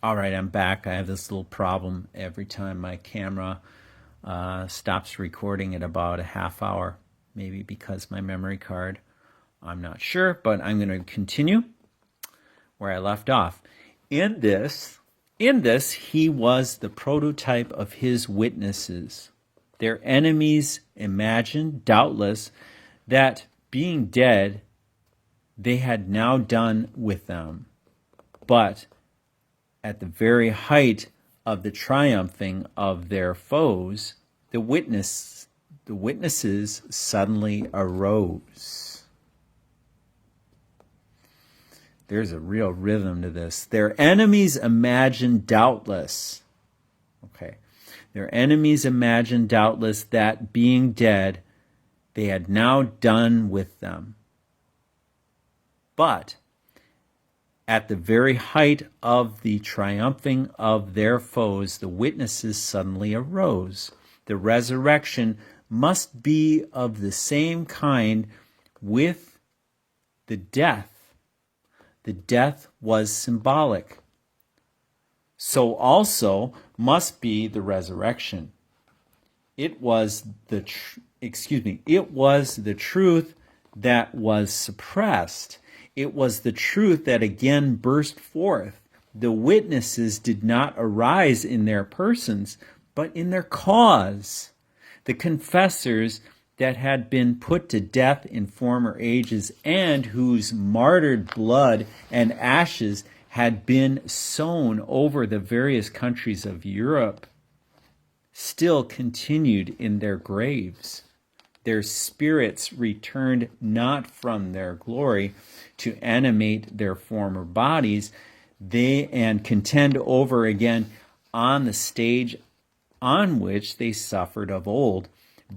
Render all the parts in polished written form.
All right, I'm back. I have this little problem every time my camera stops recording at about a half hour, maybe because my memory card. I'm not sure, but I'm going to continue where I left off. In this, he was the prototype of his witnesses. Their enemies imagined, doubtless, that being dead, they had now done with them. But at the very height of the triumphing of their foes, the witnesses suddenly arose. There's a real rhythm to this. Their enemies imagined doubtless. Okay. Their enemies imagined doubtless that being dead, they had now done with them. But at the very height of the triumphing of their foes, the witnesses suddenly arose. The resurrection must be of the same kind with the death. The death was symbolic. So also must be the resurrection. It was the truth that was suppressed. It was the truth that again burst forth. The witnesses did not arise in their persons, but in their cause. The confessors that had been put to death in former ages and whose martyred blood and ashes had been sown over the various countries of Europe still continued in their graves. Their spirits returned not from their glory to animate their former bodies, and contend over again on the stage on which they suffered of old,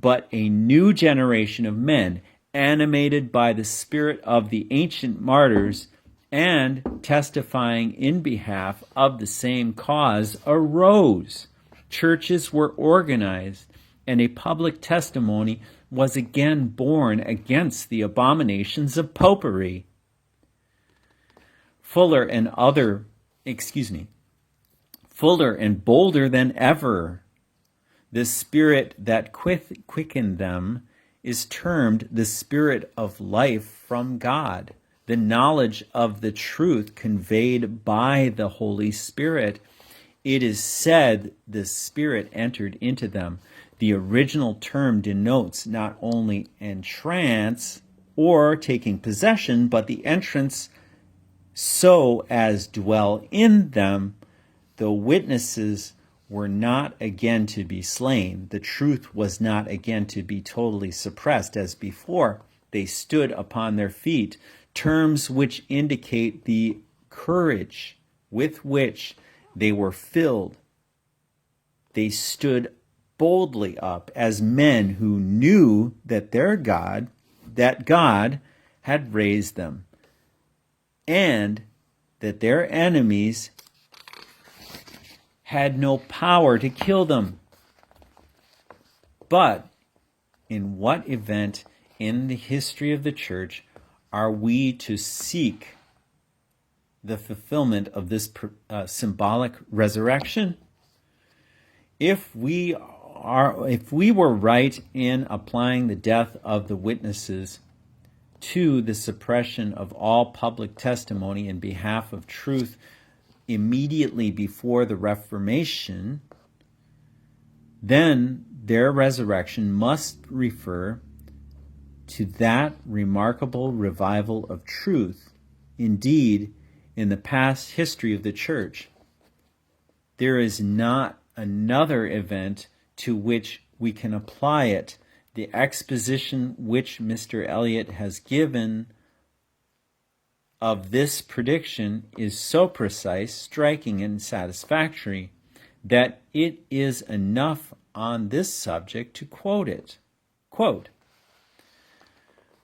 but a new generation of men, animated by the spirit of the ancient martyrs and testifying in behalf of the same cause, arose. Churches were organized, and a public testimony was again born against the abominations of popery. Fuller and bolder than ever, the spirit that quickened them is termed the spirit of life from God, the knowledge of the truth conveyed by the Holy Spirit. It is said the Spirit entered into them. The original term denotes not only entrance or taking possession, but the entrance so as dwell in them. The witnesses were not again to be slain. The truth was not again to be totally suppressed as before. They stood upon their feet, terms which indicate the courage with which they were filled. They stood boldly up as men who knew that God had raised them, and that their enemies had no power to kill them. But in what event in the history of the church are we to seek the fulfillment of this symbolic resurrection? If we were right in applying the death of the witnesses to the suppression of all public testimony in behalf of truth immediately before the Reformation, then their resurrection must refer to that remarkable revival of truth. Indeed, in the past history of the church, there is not another event to which we can apply it. The exposition which Mr. Eliot has given of this prediction is so precise, striking, and satisfactory that it is enough on this subject to quote it. Quote,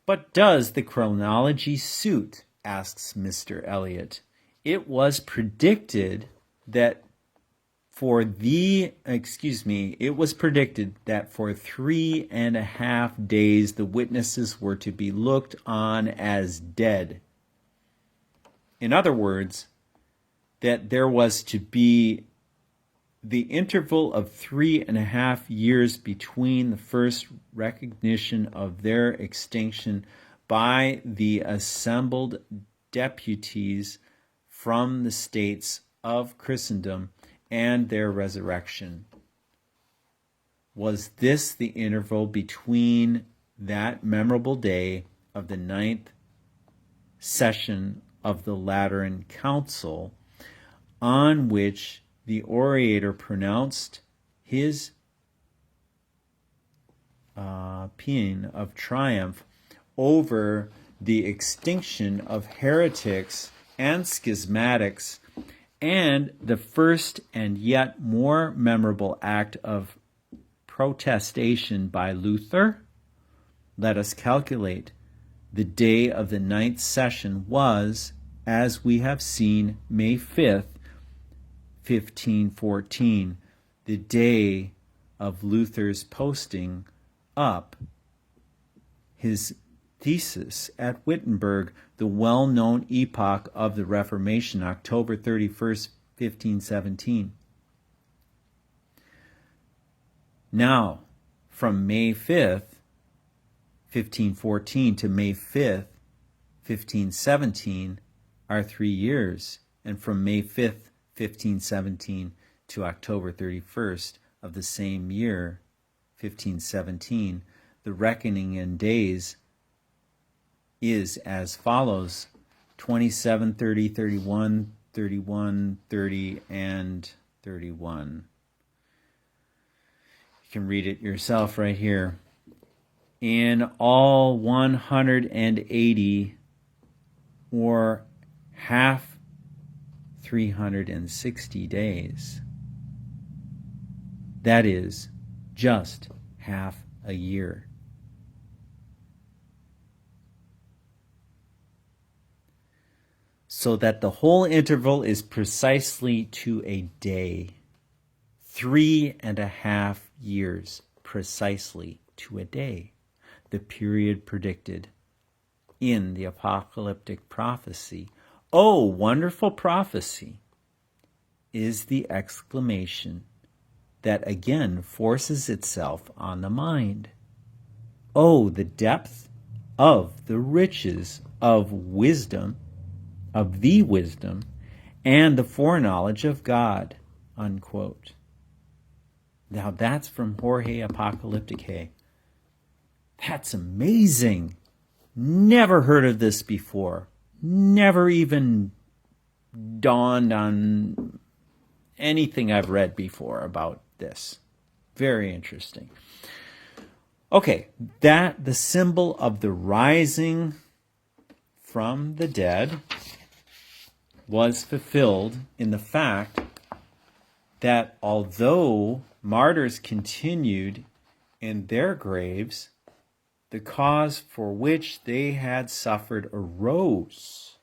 "But does the chronology suit?" asks Mr. Eliot. It was predicted that for 3.5 days the witnesses were to be looked on as dead. In other words, that there was to be the interval of 3.5 years between the first recognition of their extinction by the assembled deputies from the states of Christendom and their resurrection. Was this the interval between that memorable day of the 9th session of the Lateran Council, on which the orator pronounced his paean of triumph over the extinction of heretics and schismatics, and the first and yet more memorable act of protestation by Luther? Let us calculate. The day of the 9th session was, as we have seen, May 5th, 1514, the day of Luther's posting up his thesis at Wittenberg, the well-known epoch of the Reformation, October 31st, 1517. Now, from May 5th, 1514 to May 5th, 1517 are 3 years, and from May 5th, 1517 to October 31st of the same year, 1517, the reckoning in days is as follows: 27, 30, 31, 31, 30, and 31. You can read it yourself right here. In all 180, or half 360 days. That is just half a year. So that the whole interval is precisely to a day. 3.5 years precisely to a day. The period predicted in the apocalyptic prophecy. Oh, wonderful prophecy, is the exclamation that again forces itself on the mind. Oh, the depth of the riches of wisdom, of the wisdom, and the foreknowledge of God, unquote. Now that's from Jorge Apocalypticae. That's amazing. Never heard of this before. Never even dawned on anything I've read before about this. Very interesting. Okay, that the symbol of the rising from the dead was fulfilled in the fact that although martyrs continued in their graves, the cause for which they had suffered arose.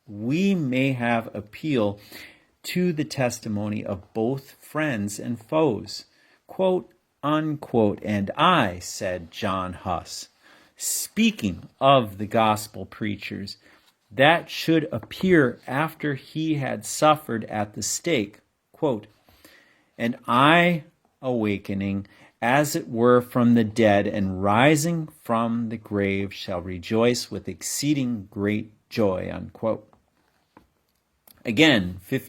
We may have appeal to the testimony of both friends and foes. Quote, unquote, and I, said John Huss, speaking of the gospel preachers, that should appear after he had suffered at the stake. Quote, and I, awakening, as it were from the dead, and rising from the grave, shall rejoice with exceeding great joy, unquote. Again, in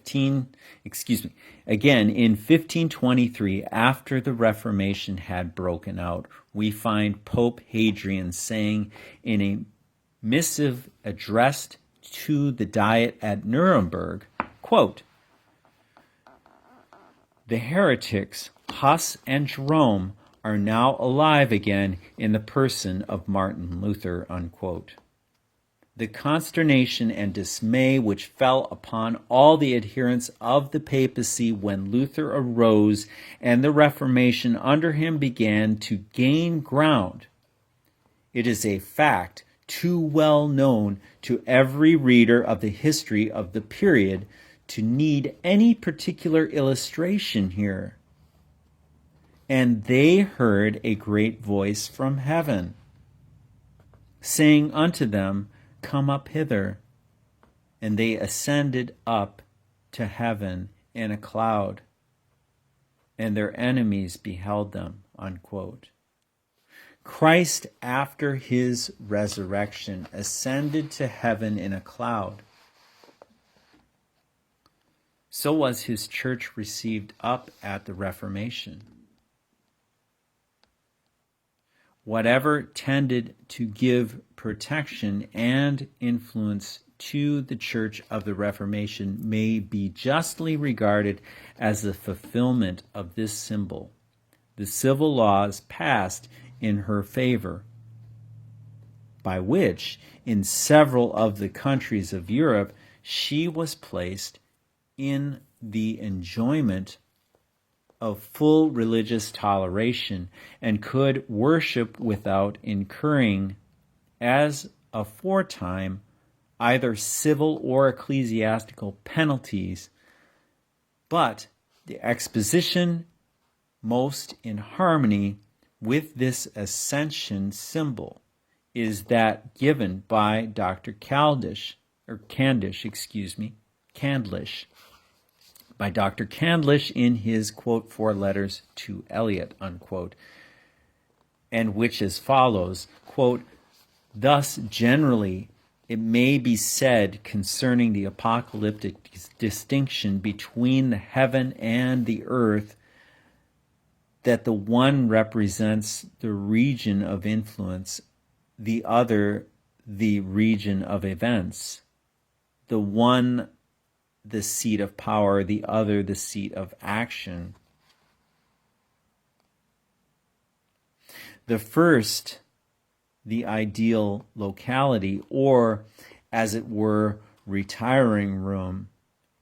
1523, after the Reformation had broken out, we find Pope Hadrian saying in a missive addressed to the Diet at Nuremberg, quote, the heretics Huss and Jerome are now alive again in the person of Martin Luther, unquote. The consternation and dismay which fell upon all the adherents of the papacy when Luther arose and the Reformation under him began to gain ground, it is a fact too well known to every reader of the history of the period to need any particular illustration here. And they heard a great voice from heaven, saying unto them, come up hither. And they ascended up to heaven in a cloud, and their enemies beheld them, unquote. Christ, after his resurrection, ascended to heaven in a cloud. So was his church received up at the Reformation. Whatever tended to give protection and influence to the Church of the Reformation may be justly regarded as the fulfillment of this symbol. The civil laws passed in her favor, by which, in several of the countries of Europe, she was placed in the enjoyment of full religious toleration and could worship without incurring, as aforetime, either civil or ecclesiastical penalties, but the exposition most in harmony with this ascension symbol is that given by Dr. Candlish, by Dr. Candlish in his, quote, 4 letters to Eliot, unquote, and which as follows, quote, thus generally it may be said concerning the apocalyptic distinction between the heaven and the earth that the one represents the region of influence, the other the region of events, the one the seat of power, the other the seat of action. The first, the ideal locality, or, as it were, retiring room,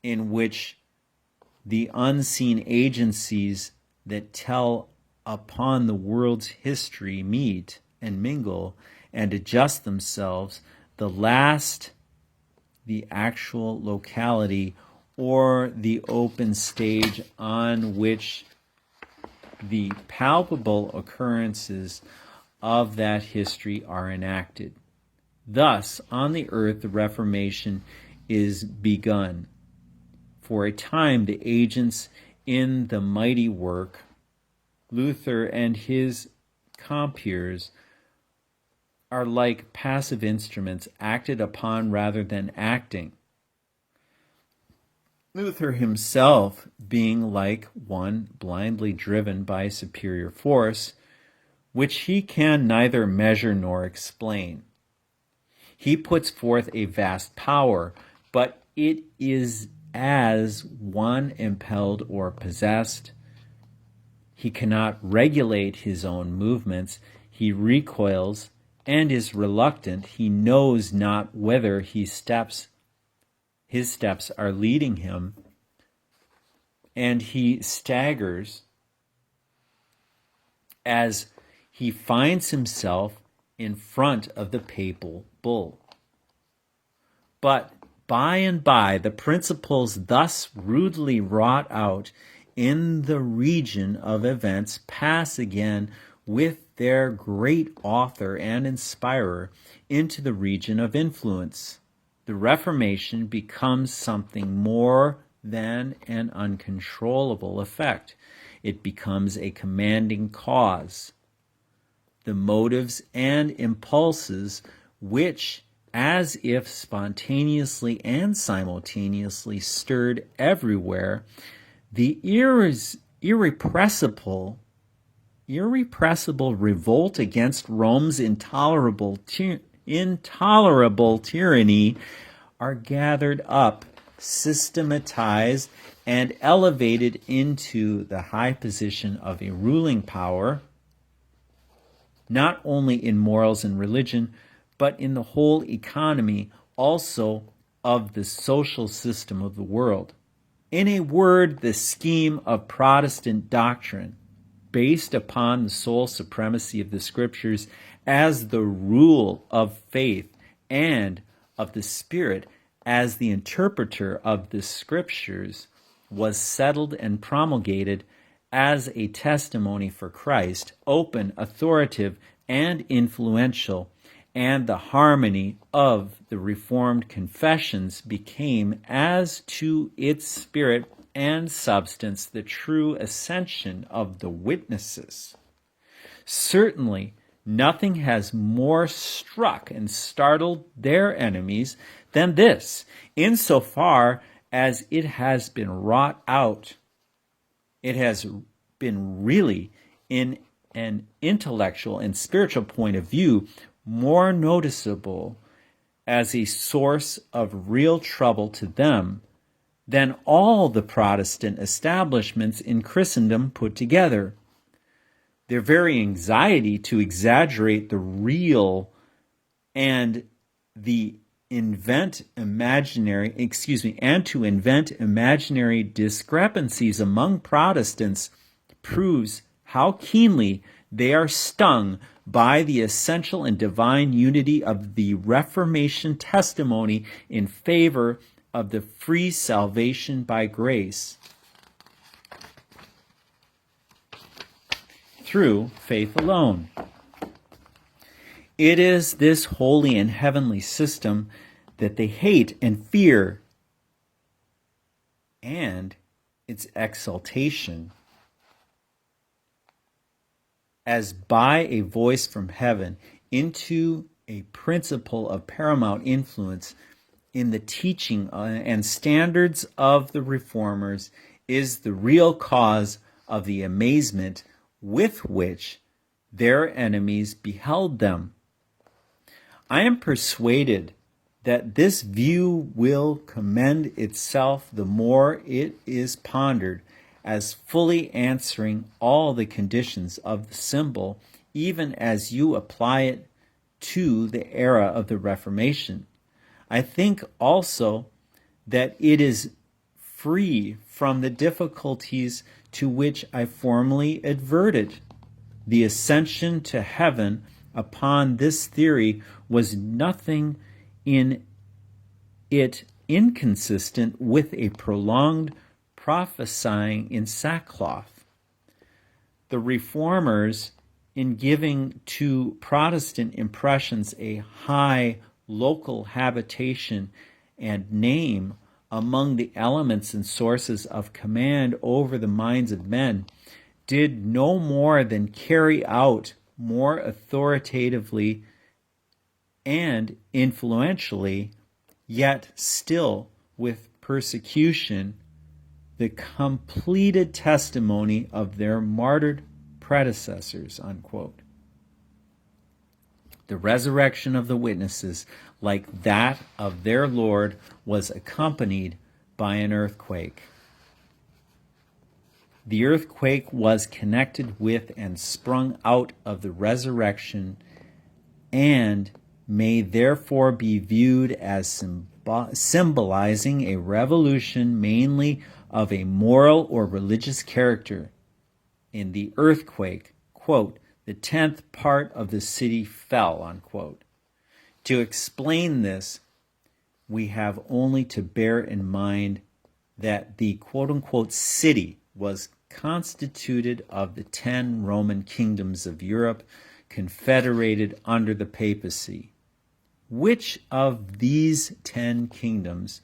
in which the unseen agencies that tell upon the world's history meet and mingle and adjust themselves. The last, the actual locality, or the open stage on which the palpable occurrences of that history are enacted. Thus, on the earth, the Reformation is begun. For a time, the agents in the mighty work, Luther and his compeers, are like passive instruments acted upon rather than acting. Luther himself being like one blindly driven by a superior force, which he can neither measure nor explain. He puts forth a vast power, but it is as one impelled or possessed. He cannot regulate his own movements. He recoils and is reluctant. He knows not whither his steps are leading him, and he staggers as he finds himself in front of the papal bull. But by and by, the principles thus rudely wrought out in the region of events pass again with their great author and inspirer into the region of influence. The Reformation becomes something more than an uncontrollable effect. It becomes a commanding cause. The motives and impulses which, as if spontaneously and simultaneously stirred everywhere, the irrepressible revolt against Rome's intolerable tyranny are gathered up, systematized, and elevated into the high position of a ruling power, not only in morals and religion, but in the whole economy also of the social system of the world. In a word, the scheme of Protestant doctrine, based upon the sole supremacy of the Scriptures as the rule of faith and of the Spirit as the interpreter of the Scriptures, was settled and promulgated as a testimony for Christ, open, authoritative, and influential, and the harmony of the Reformed confessions became, as to its spirit and substance, the true ascension of the witnesses. Certainly, nothing has more struck and startled their enemies than this, insofar as it has been wrought out. It has been really, in an intellectual and spiritual point of view, more noticeable as a source of real trouble to them than all the Protestant establishments in Christendom put together. Their very anxiety to exaggerate the real and to invent imaginary discrepancies among Protestants proves how keenly they are stung by the essential and divine unity of the Reformation testimony in favor of the free salvation by grace through faith alone. It is this holy and heavenly system that they hate and fear, and its exaltation as by a voice from heaven into a principle of paramount influence in the teaching and standards of the Reformers is the real cause of the amazement with which their enemies beheld them. I am persuaded that this view will commend itself the more it is pondered as fully answering all the conditions of the symbol, even as you apply it to the era of the Reformation. I think also that it is free from the difficulties to which I formerly adverted. The ascension to heaven upon this theory was nothing in it inconsistent with a prolonged prophesying in sackcloth. The Reformers, in giving to Protestant impressions a high local habitation and name among the elements and sources of command over the minds of men, did no more than carry out more authoritatively and influentially, yet still with persecution, the completed testimony of their martyred predecessors, unquote. The resurrection of the witnesses, like that of their Lord, was accompanied by an earthquake. The earthquake was connected with and sprung out of the resurrection, and may therefore be viewed as symbolizing a revolution mainly of a moral or religious character. In the earthquake, quote, the 10th part of the city fell, unquote. To explain this, we have only to bear in mind that the quote-unquote city was constituted of the 10 Roman kingdoms of Europe confederated under the papacy. Which of these 10 kingdoms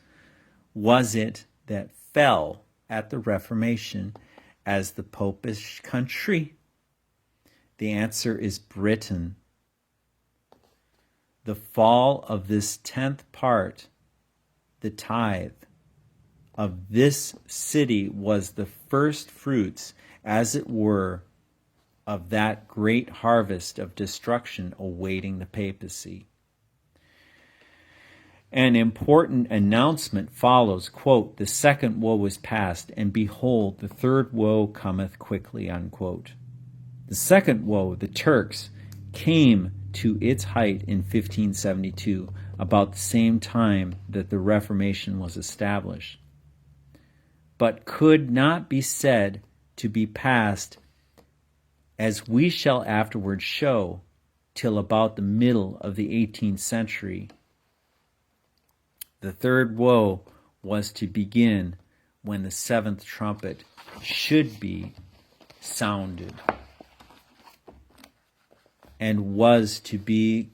was it that fell at the Reformation as the popish country? The answer is Britain. The fall of this 10th part, the tithe, of this city was the first fruits, as it were, of that great harvest of destruction awaiting the papacy. An important announcement follows, quote, the second woe is past, and behold, the third woe cometh quickly, unquote. The second woe, the Turks, came to its height in 1572, about the same time that the Reformation was established, but could not be said to be past, as we shall afterwards show, till about the middle of the 18th century. The third woe was to begin when the seventh trumpet should be sounded, and was to be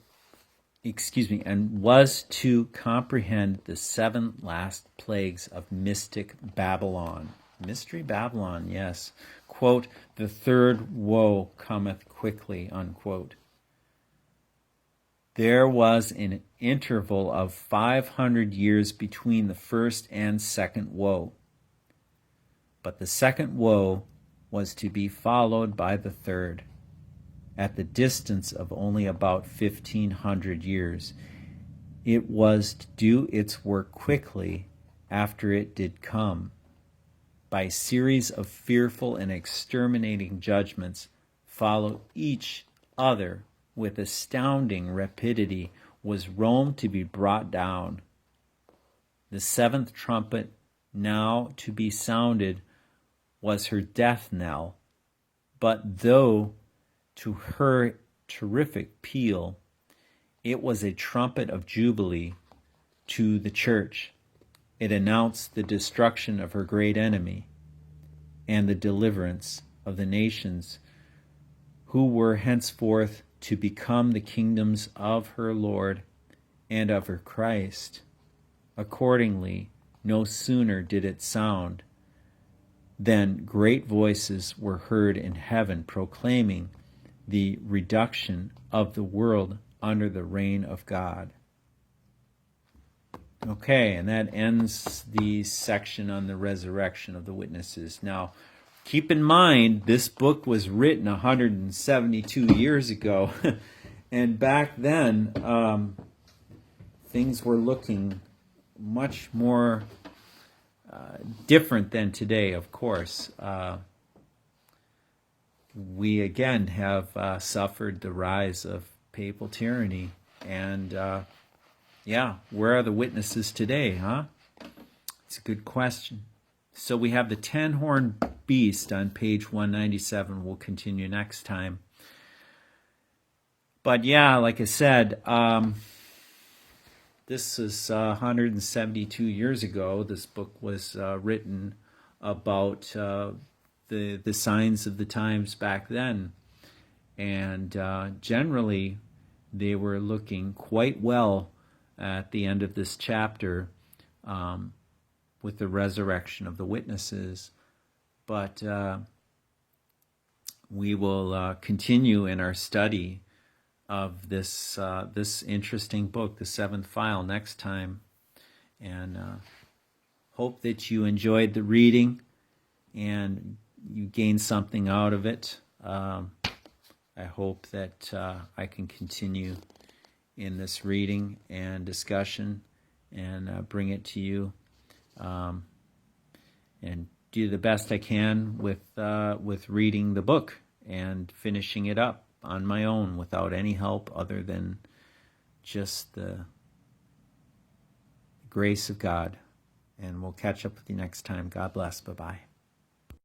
and was to comprehend the 7 last plagues of mystic Babylon. Mystery Babylon, yes. Quote, the third woe cometh quickly, unquote. There was an interval of 500 years between the first and second woe. But the second woe was to be followed by the third, at the distance of only about 1,500 years. It was to do its work quickly after it did come. By series of fearful and exterminating judgments, follow each other with astounding rapidity, was Rome to be brought down. The 7th trumpet now to be sounded was her death knell, but though to her terrific peal, it was a trumpet of jubilee to the church. It announced the destruction of her great enemy and the deliverance of the nations who were henceforth to become the kingdoms of her Lord and of her Christ. Accordingly, no sooner did it sound than great voices were heard in heaven proclaiming the reduction of the world under the reign of God. Okay, and that ends the section on the resurrection of the witnesses. Now, keep in mind, this book was written 172 years ago, and back then, things were looking much more different than today, of course. We again have suffered the rise of papal tyranny, and where are the witnesses today, huh? It's a good question. So we have the 10-horned beast on page 197. We'll continue next time. But yeah, like I said, this is 172 years ago. This book was written about the signs of the times back then. And generally, they were looking quite well at the end of this chapter with the resurrection of the witnesses. But we will continue in our study of this interesting book, the 7th Vial, next time. And hope that you enjoyed the reading and you gained something out of it. I hope that I can continue in this reading and discussion and bring it to you, and do the best I can with reading the book and finishing it up on my own without any help other than just the grace of God. And we'll catch up with you next time. God bless. Bye-bye.